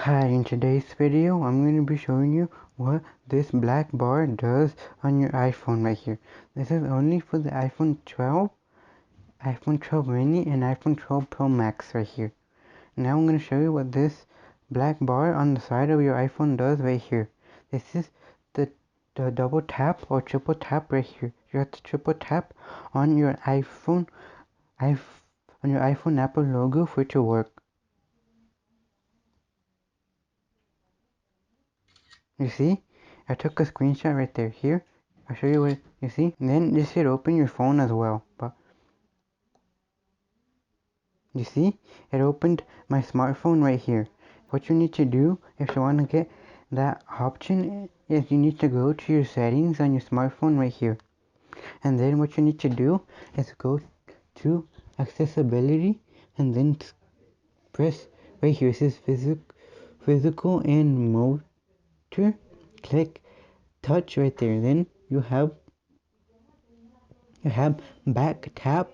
Hi, in today's video I'm going to be showing you what this black bar does on your iPhone right here. This is only for the iPhone 12, iPhone 12 mini and iPhone 12 Pro Max right here. Now I'm going to show you what this black bar on the side of your iPhone does right here. This is the double tap or triple tap right here. You have to triple tap on your iPhone Apple logo for it to work. You see, I took a screenshot right there. Here, I'll show you what you see. And then this should open your phone as well. But you see, it opened my smartphone right here. What you need to do if you want to get that option is you need to go to your settings on your smartphone right here. And then what you need to do is go to accessibility and then press right here. It says physical and motor. Click touch right there. Then you have back tap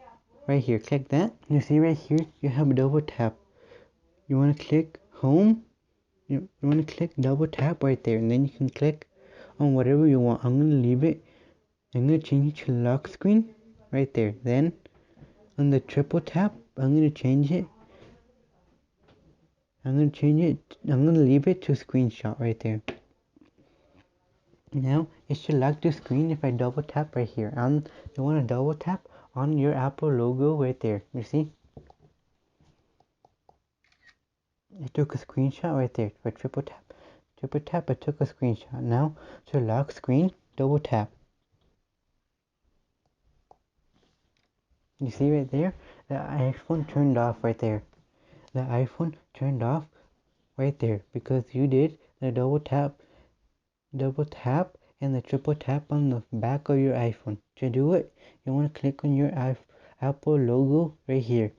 right here. Click that. You see right here you have double tap. You want to click home. You want to click double tap right there, and then you can click on whatever you want. I'm gonna leave it. I'm gonna change it to lock screen right there. Then on the triple tap I'm gonna change it. I'm gonna leave it to screenshot right there. Now it should lock the screen if I double tap right here. You want to double tap on your Apple logo right there. You see? I took a screenshot right there for triple tap. Triple tap, I took a screenshot. Now to lock screen, double tap. You see right there? The iPhone turned off right there. The iPhone turned off right there because you did the double tap, and the triple tap on the back of your iPhone. To do it, you want to click on your Apple logo right here.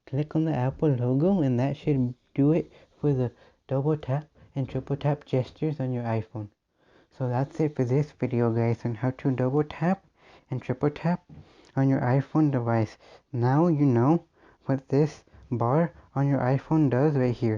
Click on the Apple logo and that should do it for the double tap and triple tap gestures on your iPhone. So that's it for this video guys on how to double tap and triple tap on your iPhone device. Now you know what this bar on your iPhone does right here.